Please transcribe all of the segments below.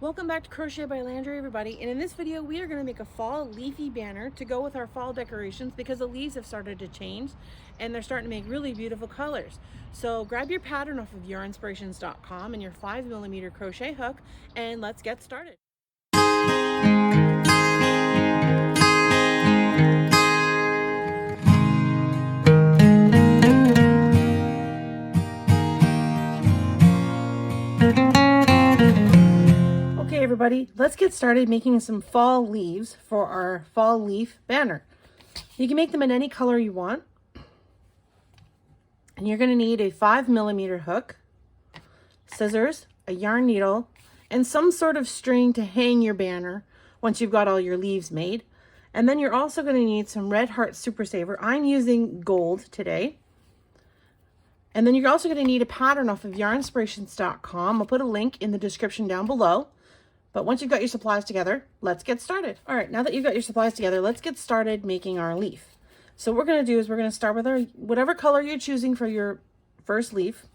Welcome back to Crochet by Landry, everybody, and in this video we are going to make a fall leafy banner to go with our fall decorations because the leaves have started to change and they're starting to make really beautiful colors. So grab your pattern off of yourinspirations.com and your 5mm crochet hook and let's get started. Okay everybody, let's get started making some fall leaves for our fall leaf banner. You can make them in any color you want. And you're going to need a 5mm hook, scissors, a yarn needle, and some sort of string to hang your banner once you've got all your leaves made. And then you're also going to need some Red Heart Super Saver. I'm using gold today. And then you're also going to need a pattern off of yourinspirations.com. I'll put a link in the description down below. But once you've got your supplies together, let's get started. All right, now that you've got your supplies together, let's get started making our leaf. So what we're going to do is we're going to start with our whatever color you're choosing for your first leaf.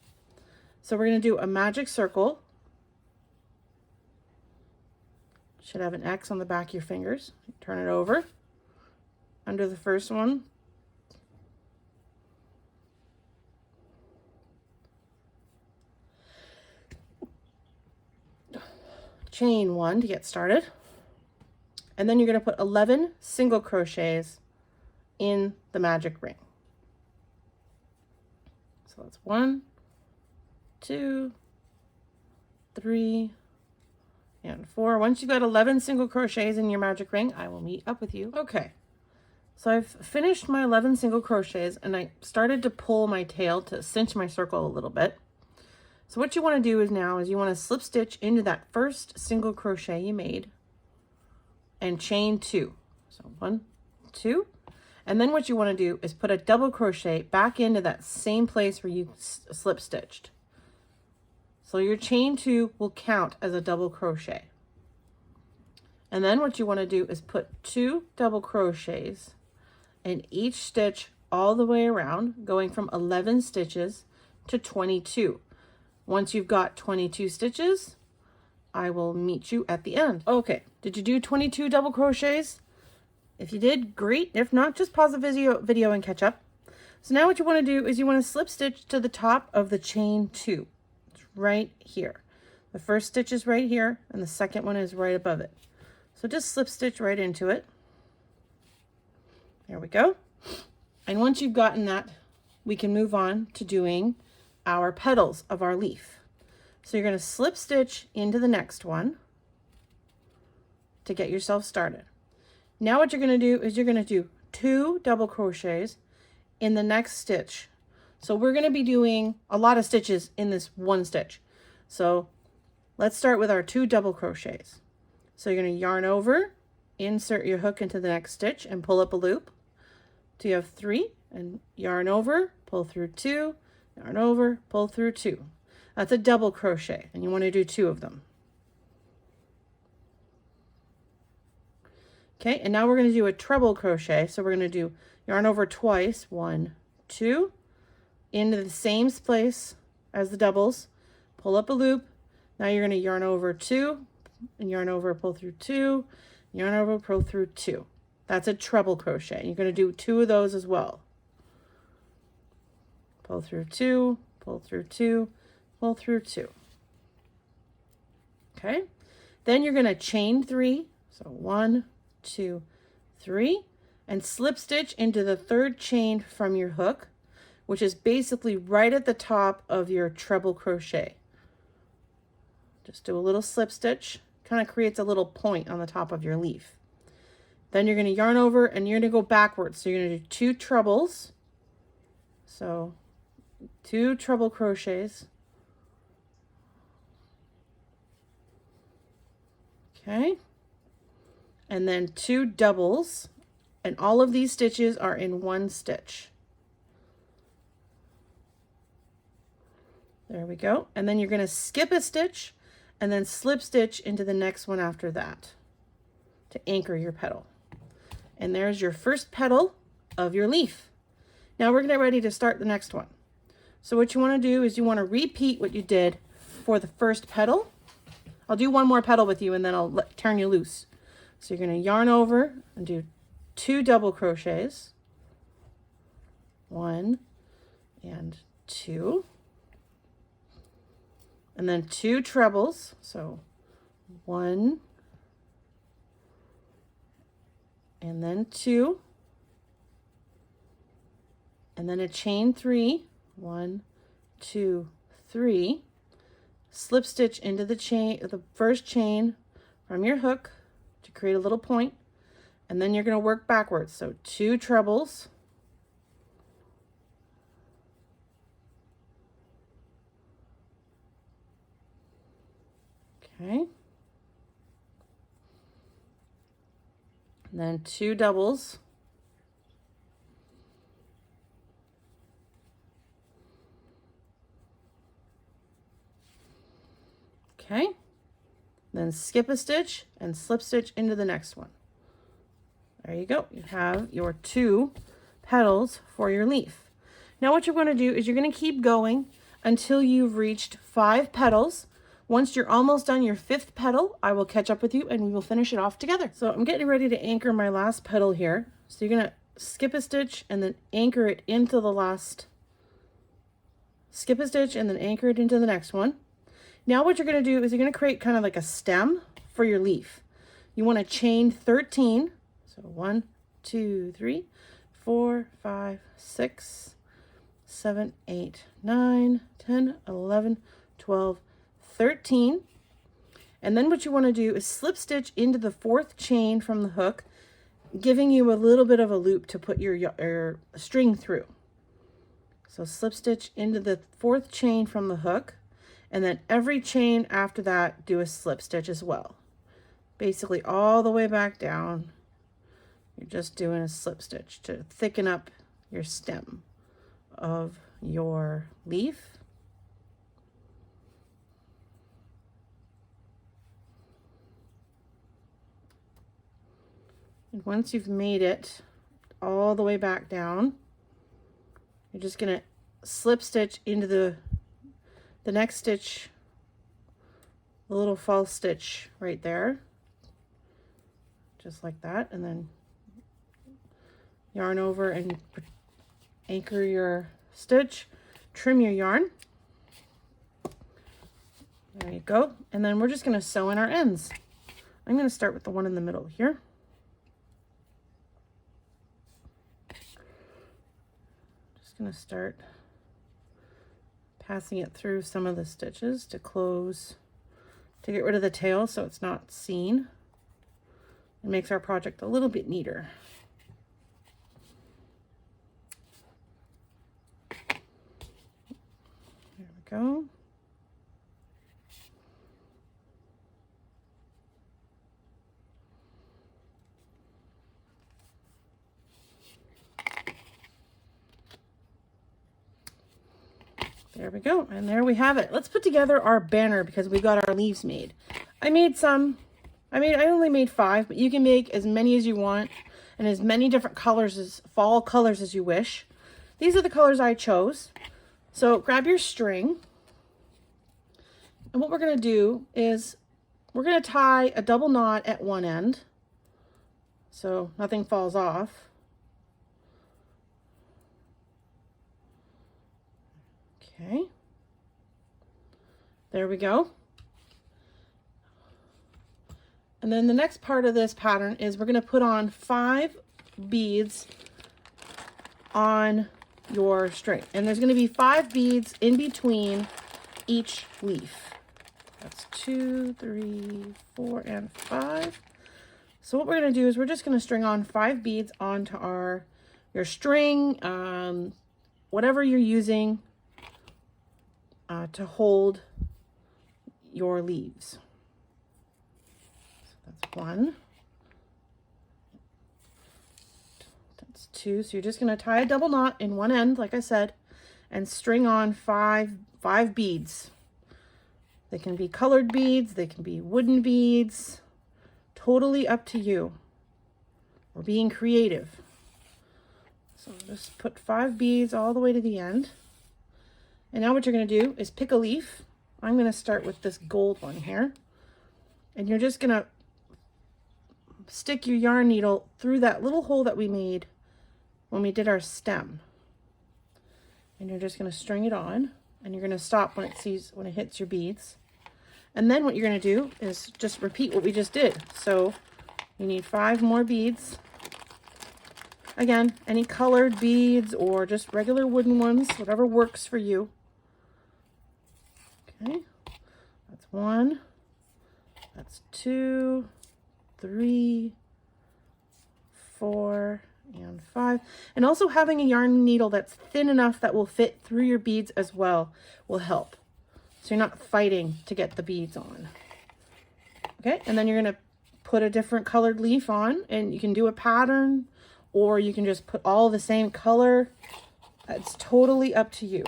So we're going to do a magic circle. Should have an X on the back of your fingers. Turn it over. Under the first one. Chain one to get started. And then you're going to put 11 single crochets in the magic ring. So that's 1, 2, 3, and 4. Once you've got 11 single crochets in your magic ring, I will meet up with you. Okay, so I've finished my 11 single crochets and I started to pull my tail to cinch my circle a little bit. So what you want to do is you want to slip stitch into that first single crochet you made and chain 2. So 1, 2. And then what you want to do is put a double crochet back into that same place where you slip stitched. So your chain 2 will count as a double crochet. And then what you want to do is put 2 double crochets in each stitch all the way around, going from 11 stitches to 22. Once you've got 22 stitches, I will meet you at the end. Okay, did you do 22 double crochets? If you did, great. If not, just pause the video and catch up. So now what you want to do is you want to slip stitch to the top of the chain 2. It's right here. The first stitch is right here and the second one is right above it. So just slip stitch right into it. There we go. And once you've gotten that, we can move on to doing our petals of our leaf. So you're going to slip stitch into the next one to get yourself started. Now what you're going to do is you're going to do 2 double crochets in the next stitch. So we're going to be doing a lot of stitches in this one stitch. So let's start with our 2 double crochets. So you're going to yarn over, insert your hook into the next stitch and pull up a loop. So you have 3 and yarn over, pull through 2, yarn over, pull through 2. That's a double crochet and you want to do 2 of them. Okay, and now we're going to do a treble crochet. So we're going to do yarn over twice, 1, 2, into the same place as the doubles, pull up a loop. Now you're going to yarn over 2 and yarn over, pull through 2, yarn over, pull through 2. That's a treble crochet. You're going to do 2 of those as well. Pull through 2, pull through 2, pull through 2. Okay, then you're going to chain 3. So 1, 2, 3, and slip stitch into the third chain from your hook, which is basically right at the top of your treble crochet. Just do a little slip stitch, kind of creates a little point on the top of your leaf. Then you're going to yarn over and you're going to go backwards. So you're going to do 2 trebles. So 2 treble crochets. Okay. And then 2 doubles, and all of these stitches are in one stitch. There we go. And then you're going to skip a stitch and then slip stitch into the next one after that to anchor your petal. And there's your first petal of your leaf. Now we're going to get ready to start the next one. So what you want to do is you want to repeat what you did for the first petal. I'll do one more petal with you and then I'll turn you loose. So you're going to yarn over and do 2 double crochets. 1 and 2. And then 2 trebles. So 1 and then 2. And then a chain 3. 1, 2, 3. Slip stitch into the chain, the first chain from your hook to create a little point, and then you're going to work backwards. So 2 trebles, okay, and then 2 doubles, okay, then skip a stitch and slip stitch into the next one. There you go. You have your 2 petals for your leaf. Now what you're going to do is you're going to keep going until you've reached 5 petals. Once you're almost done your 5th petal, I will catch up with you and we will finish it off together. So I'm getting ready to anchor my last petal here. So you're going to skip a stitch and then anchor it into the last, skip a stitch and then anchor it into the next one. Now what you're going to do is you're going to create kind of like a stem for your leaf. You want to chain 13. So 1, 2, 3, 4, 5, 6, 7, 8, 9, 10, 11, 12, 13. And then what you want to do is slip stitch into the 4th chain from the hook, giving you a little bit of a loop to put your string through. So slip stitch into the 4th chain from the hook. And then every chain after that, do a slip stitch as well. Basically all the way back down, you're just doing a slip stitch to thicken up your stem of your leaf. And once you've made it all the way back down, you're just going to slip stitch into the next stitch, a little false stitch right there, just like that, and then yarn over and anchor your stitch, trim your yarn. There you go. And then we're just going to sew in our ends. I'm going to start with the one in the middle here. Just going to start passing it through some of the stitches to close, to get rid of the tail so it's not seen. It makes our project a little bit neater. There we go. There we go, and there we have it. Let's put together our banner because we got our leaves made. I only made 5, but you can make as many as you want and as many different colors, as fall colors as you wish. These are the colors I chose. So grab your string, and what we're going to do is we're going to tie a double knot at one end so nothing falls off. Okay, there we go. And then the next part of this pattern is we're going to put on 5 beads on your string. And there's going to be 5 beads in between each leaf. That's 2, 3, 4, and 5. So what we're going to do is we're just going to string on 5 beads onto your string, whatever you're using to hold your leaves. So that's 1. That's 2. So you're just going to tie a double knot in one end, like I said, and string on 5 beads. They can be colored beads, they can be wooden beads, totally up to you. We're being creative. So just put 5 beads all the way to the end. And now what you're going to do is pick a leaf. I'm going to start with this gold one here. And you're just gonna stick your yarn needle through that little hole that we made when we did our stem. And you're just gonna string it on, and you're gonna stop when it hits your beads. And then what you're gonna do is just repeat what we just did. So you need 5 more beads. Again, any colored beads or just regular wooden ones, whatever works for you. Okay, that's 1, that's 2, 3, 4, and 5. And also having a yarn needle that's thin enough that will fit through your beads as well will help. So you're not fighting to get the beads on. Okay, and then you're gonna put a different colored leaf on, and you can do a pattern, or you can just put all the same color. It's totally up to you.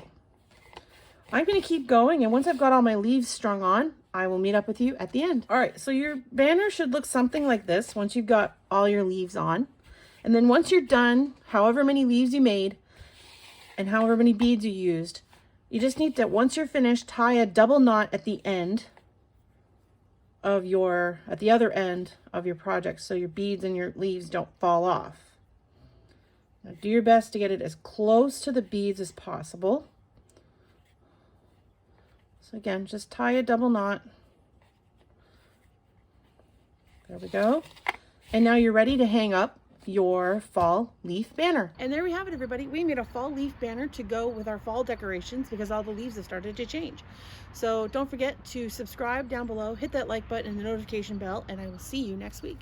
I'm going to keep going, and once I've got all my leaves strung on, I will meet up with you at the end. All right, so your banner should look something like this once you've got all your leaves on. And then once you're done, however many leaves you made and however many beads you used, you just need to, once you're finished, tie a double knot at the end of at the other end of your project so your beads and your leaves don't fall off. Now do your best to get it as close to the beads as possible. So again, just tie a double knot. There we go. And now you're ready to hang up your fall leaf banner. And there we have it, everybody. We made a fall leaf banner to go with our fall decorations because all the leaves have started to change. So don't forget to subscribe down below, hit that like button and the notification bell, and I will see you next week.